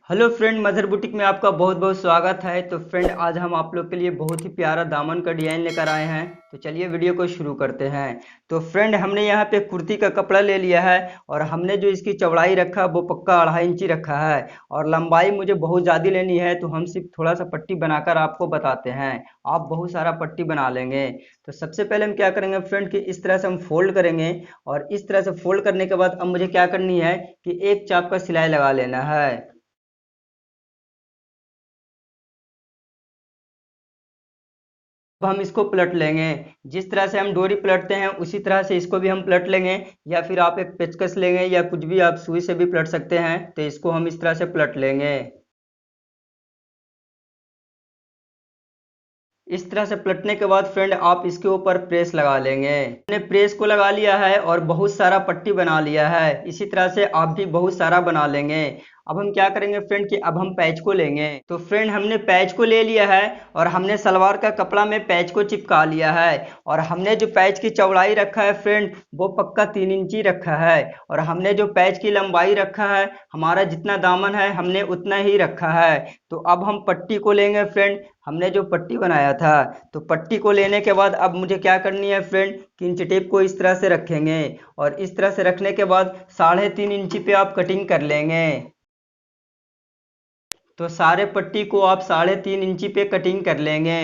Hello friend, mother boutique में आपका बहुत बहुत स्वागत है। तो फ्रेंड, आज हम आप लोग के लिए बहुत ही प्यारा दामन का डिजाइन लेकर आए हैं। तो चलिए वीडियो को शुरू करते हैं। तो फ्रेंड, हमने यहाँ पे कुर्ती का कपड़ा ले लिया है और हमने जो इसकी चौड़ाई रखा है वो पक्का 2.5 इंची रखा है और लंबाई मुझे बहुत ज़्यादा लेनी है, तो हम सिर्फ थोड़ा सा पट्टी बनाकर आपको बताते हैं। आप बहुत सारा पट्टी बना लेंगे। तो सबसे पहले हम क्या करेंगे फ्रेंड कि इस तरह से हम फोल्ड करेंगे और इस तरह से फोल्ड करने के बाद अब मुझे क्या करनी है कि एक चाप का सिलाई लगा लेना है। अब हम इसको पलट लेंगे। जिस तरह से हम डोरी पलटते हैं उसी तरह से इसको भी हम पलट लेंगे, या फिर आप एक पेचकस लेंगे या कुछ भी आप सुई से भी पलट सकते हैं। तो इसको हम इस तरह से पलट लेंगे। इस तरह से पलटने के बाद फ्रेंड आप इसके ऊपर प्रेस लगा लेंगे। हमने प्रेस को लगा लिया है और बहुत सारा पट्टी बना लिया है। इसी तरह से आप भी बहुत सारा बना लेंगे। अब हम क्या करेंगे फ्रेंड कि अब हम पैच को लेंगे। तो फ्रेंड, हमने पैच को ले लिया है और हमने सलवार का कपड़ा में पैच को चिपका लिया है। और हमने जो पैच की चौड़ाई रखा है फ्रेंड वो पक्का 3 इंची रखा है। और हमने जो पैच की लंबाई रखा है, हमारा जितना दामन है हमने उतना ही रखा है। तो अब हम पट्टी को लेंगे फ्रेंड। हमने जो पट्टी बनाया था, तो पट्टी को लेने के बाद अब मुझे क्या करनी है फ्रेंड कि इंच टेप को इस तरह से रखेंगे और इस तरह से रखने के बाद 3.5 इंची पे आप कटिंग कर लेंगे। तो सारे पट्टी को आप 3.5 इंची पे कटिंग कर लेंगे।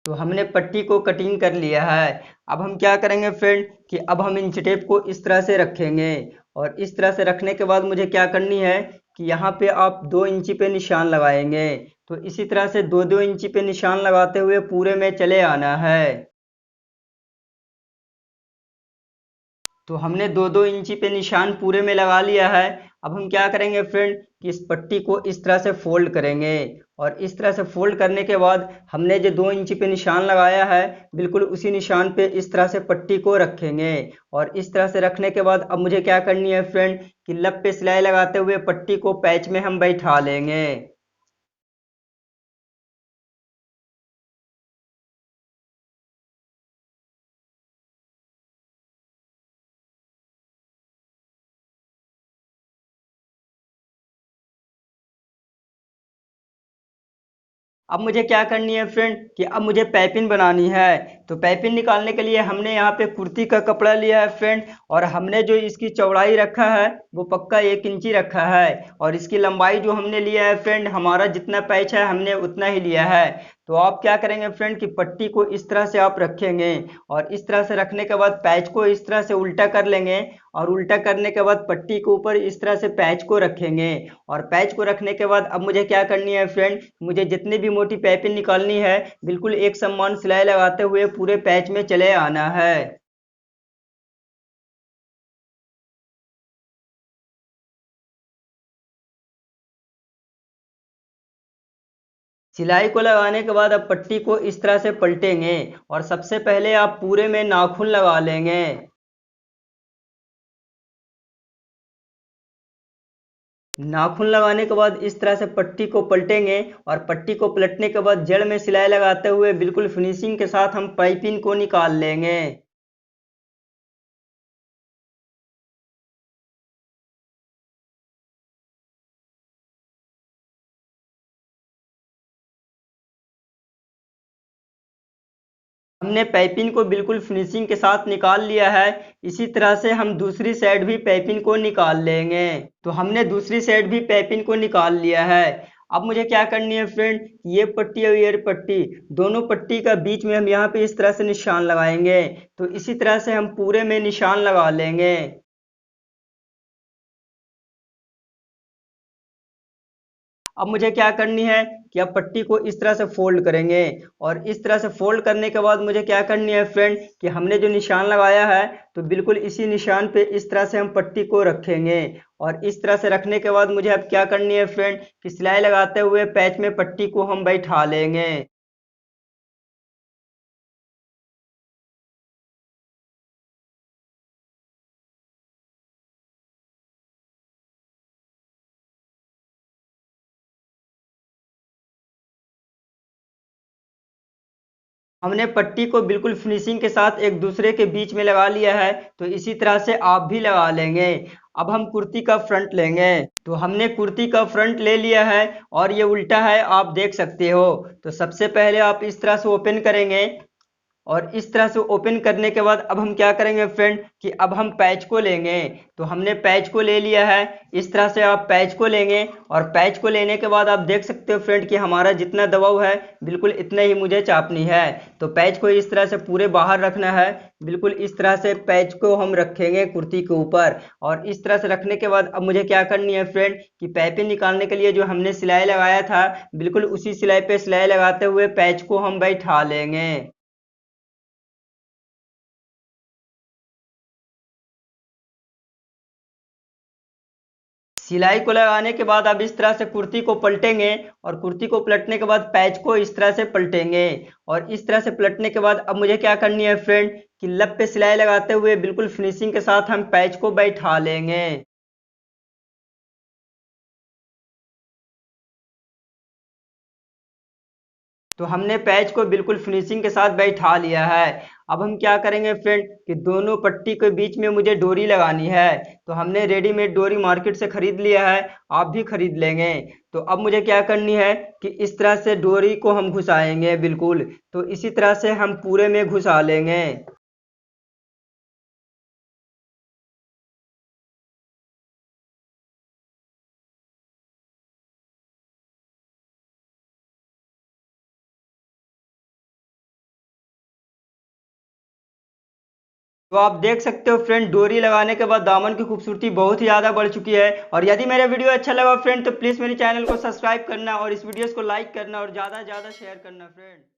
तो हमने पट्टी को कटिंग कर लिया है। अब हम क्या करेंगे फ्रेंड कि अब हम इंच टेप को इस तरह से रखेंगे और इस तरह से रखने के बाद मुझे क्या करनी है कि यहाँ पे आप 2 इंची पे निशान लगाएंगे। तो इसी तरह से 2-2 इंची पे निशान लगाते हुए पूरे में चले आना है। तो हमने 2-2 इंची पे निशान पूरे में लगा लिया है। अब हम क्या करेंगे फ्रेंड कि इस पट्टी को इस तरह से फोल्ड करेंगे और इस तरह से फोल्ड करने के बाद हमने जो 2 इंची पे निशान लगाया है बिल्कुल उसी निशान पे इस तरह से पट्टी को रखेंगे। और इस तरह से रखने के बाद अब मुझे क्या करनी है फ्रेंड कि लब पे सिलाई लगाते हुए पट्टी को पैच में हम बैठा लेंगे। अब मुझे क्या करनी है फ्रेंड कि अब मुझे पाइपिंग बनानी है। तो पाइपिंग निकालने के लिए हमने यहाँ पे कुर्ती का कपड़ा लिया है फ्रेंड और हमने जो इसकी चौड़ाई रखा है वो पक्का 1 इंची रखा है। और इसकी लंबाई जो हमने लिया है फ्रेंड, हमारा जितना पैच है हमने उतना ही लिया है। तो आप क्या करेंगे फ्रेंड कि पट्टी को इस तरह से आप रखेंगे और इस तरह से रखने के बाद पैच को इस तरह से उल्टा कर लेंगे और उल्टा करने के बाद पट्टी के ऊपर इस तरह से पैच को रखेंगे। और पैच को रखने के बाद अब मुझे क्या करनी है फ्रेंड, मुझे जितनी भी मोटी पाइपिंग निकालनी है बिल्कुल एक समान सिलाई लगाते हुए पूरे पैच में चले आना है। सिलाई को लगाने के बाद अब पट्टी को इस तरह से पलटेंगे और सबसे पहले आप पूरे में नाखून लगा लेंगे। नाखून लगाने के बाद इस तरह से पट्टी को पलटेंगे और पट्टी को पलटने के बाद जड़ में सिलाई लगाते हुए बिल्कुल फिनिशिंग के साथ हम पाइपिंग को निकाल लेंगे। हमने पाइपिंग को बिल्कुल फिनिशिंग के साथ निकाल लिया है। इसी तरह से हम दूसरी साइड भी पाइपिंग को निकाल लेंगे। तो हमने दूसरी साइड भी पाइपिंग को निकाल लिया है। अब मुझे क्या करनी है फ्रेंड, ये पट्टी और ये पट्टी, दोनों पट्टी का बीच में हम यहाँ पे इस तरह से निशान लगाएंगे। तो इसी तरह से हम पूरे में निशान लगा लेंगे। अब मुझे क्या करनी है कि अब पट्टी को इस तरह से फोल्ड करेंगे और इस तरह से फोल्ड करने के बाद मुझे क्या करनी है फ्रेंड कि हमने जो निशान लगाया है तो बिल्कुल इसी निशान पे इस तरह से हम पट्टी को रखेंगे। और इस तरह से रखने के बाद मुझे अब क्या करनी है फ्रेंड कि सिलाई लगाते हुए पैच में पट्टी को हम बैठा लेंगे। हमने पट्टी को बिल्कुल फिनिशिंग के साथ एक दूसरे के बीच में लगा लिया है, तो इसी तरह से आप भी लगा लेंगे। अब हम कुर्ती का फ्रंट लेंगे। तो हमने कुर्ती का फ्रंट ले लिया है और ये उल्टा है, आप देख सकते हो। तो सबसे पहले आप इस तरह से ओपन करेंगे और इस तरह से ओपन करने के बाद अब हम क्या करेंगे फ्रेंड कि अब हम पैच को लेंगे। तो हमने पैच को ले लिया है। इस तरह से आप पैच को लेंगे और पैच को लेने के बाद आप देख सकते हो फ्रेंड कि हमारा जितना दबाव है बिल्कुल इतना ही मुझे चापनी है। तो पैच को इस तरह से पूरे बाहर रखना है। बिल्कुल इस तरह से पैच को हम रखेंगे कुर्ती के ऊपर। और इस तरह से रखने के बाद अब मुझे क्या करनी है फ्रेंड कि पाइपिंग निकालने के लिए जो हमने सिलाई लगाया था बिल्कुल उसी सिलाई पे सिलाई लगाते हुए पैच को हम बैठा लेंगे। सिलाई को लगाने के बाद अब इस तरह से कुर्ती को पलटेंगे और कुर्ती को पलटने के बाद पैच को इस तरह से पलटेंगे। और इस तरह से पलटने के बाद अब मुझे क्या करनी है फ्रेंड कि लब पे सिलाई लगाते हुए बिल्कुल फिनिशिंग के साथ हम पैच को बैठा लेंगे। तो हमने पैच को बिल्कुल फिनिशिंग के साथ बैठा लिया है। अब हम क्या करेंगे फ्रेंड कि दोनों पट्टी के बीच में मुझे डोरी लगानी है। तो हमने रेडीमेड डोरी मार्केट से खरीद लिया है, आप भी खरीद लेंगे। तो अब मुझे क्या करनी है कि इस तरह से डोरी को हम घुसाएंगे बिल्कुल। तो इसी तरह से हम पूरे में घुसा लेंगे। तो आप देख सकते हो फ्रेंड डोरी लगाने के बाद दामन की खूबसूरती बहुत ही ज़्यादा बढ़ चुकी है। और यदि मेरा वीडियो अच्छा लगा फ्रेंड तो प्लीज़ मेरे चैनल को सब्सक्राइब करना और इस वीडियोस को लाइक करना और ज़्यादा से ज़्यादा शेयर करना फ्रेंड।